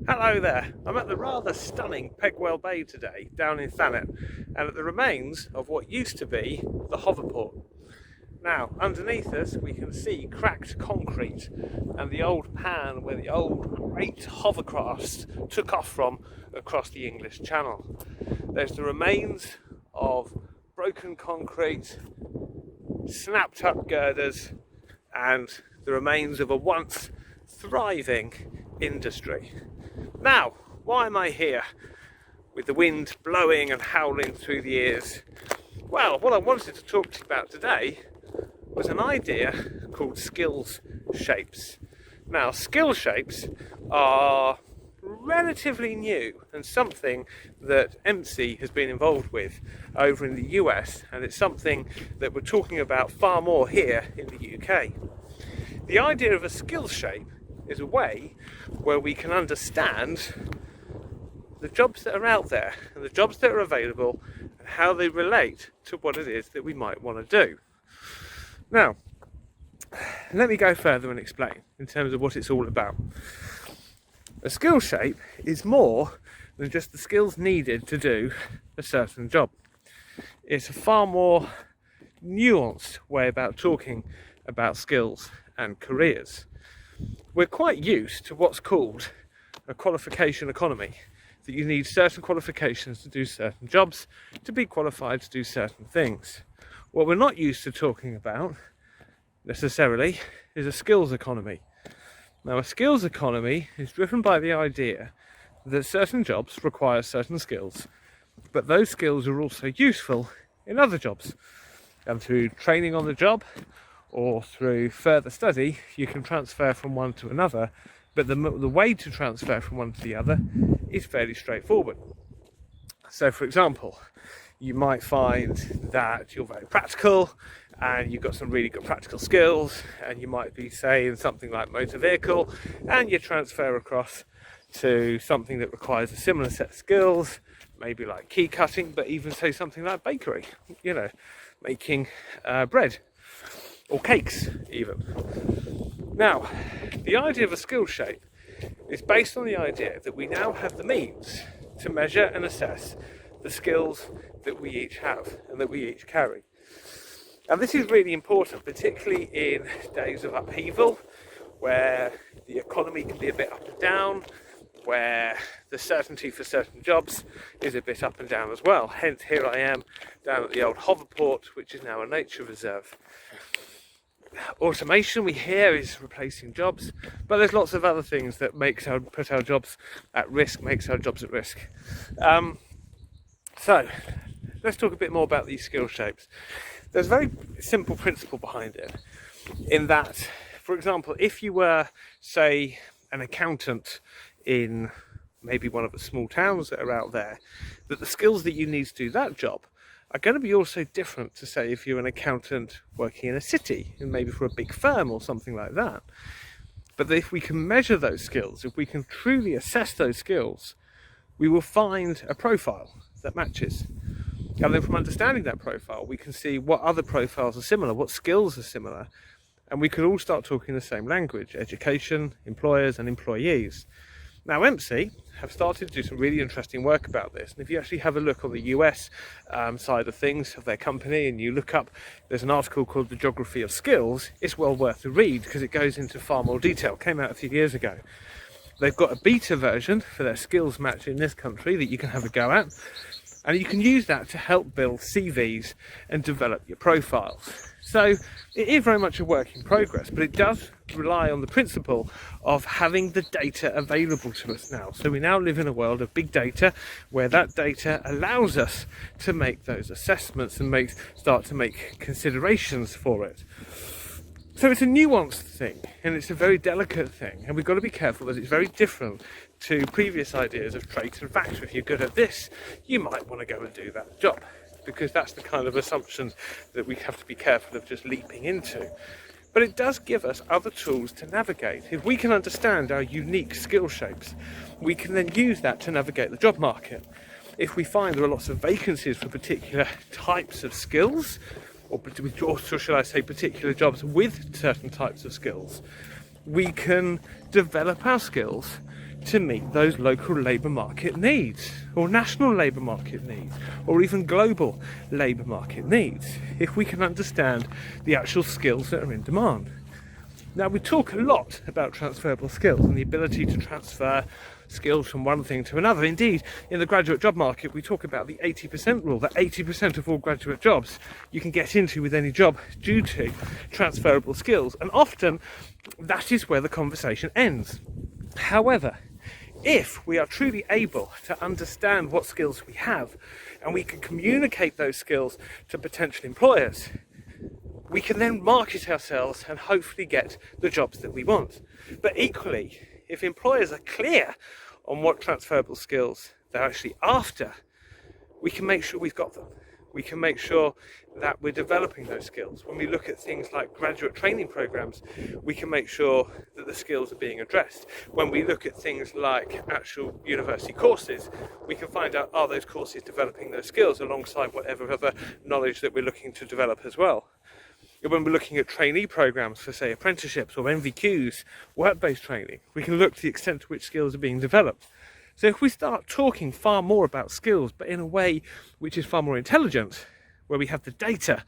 Hello there, I'm at the rather stunning Pegwell Bay today, down in Thanet, and at the remains of what used to be the hoverport. Now, underneath us we can see cracked concrete and the old pan where the old great hovercrafts took off from across the English Channel. There's the remains of broken concrete, snapped up girders, and the remains of a once thriving industry. Now, why am I here with the wind blowing and howling through the ears? Well, what I wanted to talk to you about today was an idea called skills shapes. Now, skill shapes are relatively new and something that MC has been involved with over in the US, and it's something that we're talking about far more here in the UK. The idea of a skill shape is a way where we can understand the jobs that are out there and the jobs that are available and how they relate to what it is that we might want to do. Now, let me go further and explain in terms of what it's all about. A skill shape is more than just the skills needed to do a certain job. It's a far more nuanced way about talking about skills and careers. We're quite used to what's called a qualification economy, that you need certain qualifications to do certain jobs, to be qualified to do certain things. What we're not used to talking about necessarily is a skills economy. Now, a skills economy is driven by the idea that certain jobs require certain skills, but those skills are also useful in other jobs, and through training on the job or through further study, you can transfer from one to another, but the way to transfer from one to the other is fairly straightforward. So, for example, you might find that you're very practical and you've got some really good practical skills, and you might be saying something like motor vehicle, and you transfer across to something that requires a similar set of skills, maybe like key cutting, but even say something like bakery, making bread or cakes even. Now, the idea of a skill shape is based on the idea that we now have the means to measure and assess the skills that we each have and that we each carry. And this is really important, particularly in days of upheaval, where the economy can be a bit up and down, where the certainty for certain jobs is a bit up and down as well. Hence, here I am down at the old hoverport, which is now a nature reserve. Automation, we hear, is replacing jobs, but there's lots of other things that put our jobs at risk, makes our jobs at risk. So let's talk a bit more about these skill shapes. There's a very simple principle behind it, in that, for example, if you were, say, an accountant in maybe one of the small towns that are out there, that the skills that you need to do that job are going to be also different to, say, if you're an accountant working in a city and maybe for a big firm or something like that. But if we can measure those skills, if we can truly assess those skills, we will find a profile that matches. And then from understanding that profile, we can see what other profiles are similar, what skills are similar, and we can all start talking the same language: education, employers and employees. Now, MC have started to do some really interesting work about this, and if you actually have a look on the US side of things of their company, and you look up, there's an article called The Geography of Skills. It's well worth a read because it goes into far more detail. It came out a few years ago. They've got a beta version for their skills match in this country that you can have a go at, and you can use that to help build CVs and develop your profiles. So it is very much a work in progress, but it does rely on the principle of having the data available to us now. So we now live in a world of big data, where that data allows us to make those assessments and start to make considerations for it. So it's a nuanced thing, and it's a very delicate thing, and we've got to be careful that it's very different to previous ideas of traits and facts. If you're good at this, you might want to go and do that job, because that's the kind of assumptions that we have to be careful of just leaping into. But it does give us other tools to navigate. If we can understand our unique skill shapes, we can then use that to navigate the job market. If we find there are lots of vacancies for particular types of skills, or shall I say particular jobs with certain types of skills, we can develop our skills to meet those local labour market needs, or national labour market needs, or even global labour market needs, if we can understand the actual skills that are in demand. Now, we talk a lot about transferable skills and the ability to transfer skills from one thing to another. Indeed, in the graduate job market, we talk about the 80% rule, that 80% of all graduate jobs you can get into with any job due to transferable skills. And often, that is where the conversation ends. However, if we are truly able to understand what skills we have, and we can communicate those skills to potential employers, we can then market ourselves and hopefully get the jobs that we want. But equally, if employers are clear on what transferable skills they're actually after, we can make sure we've got them. We can make sure that we're developing those skills. When we look at things like graduate training programs, we can make sure that the skills are being addressed. When we look at things like actual university courses, we can find out, are those courses developing those skills alongside whatever other knowledge that we're looking to develop as well. When we're looking at trainee programs for, say, apprenticeships or NVQs, work-based training, we can look to the extent to which skills are being developed. So if we start talking far more about skills, but in a way which is far more intelligent, where we have the data,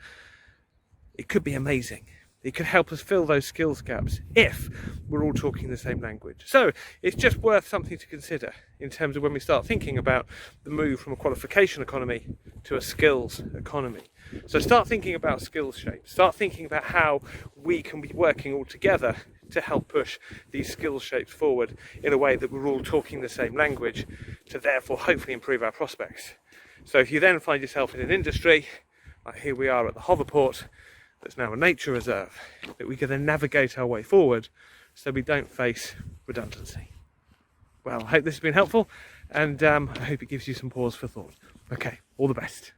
it could be amazing. It could help us fill those skills gaps if we're all talking the same language. So it's just worth something to consider in terms of when we start thinking about the move from a qualification economy to a skills economy. So start thinking about skills shapes. Start thinking about how we can be working all together to help push these skills shapes forward in a way that we're all talking the same language, to therefore hopefully improve our prospects. So if you then find yourself in an industry, like here we are at the Hoverport, that's now a nature reserve, that we can then navigate our way forward so we don't face redundancy. Well, I hope this has been helpful, and I hope it gives you some pause for thought. Okay, all the best.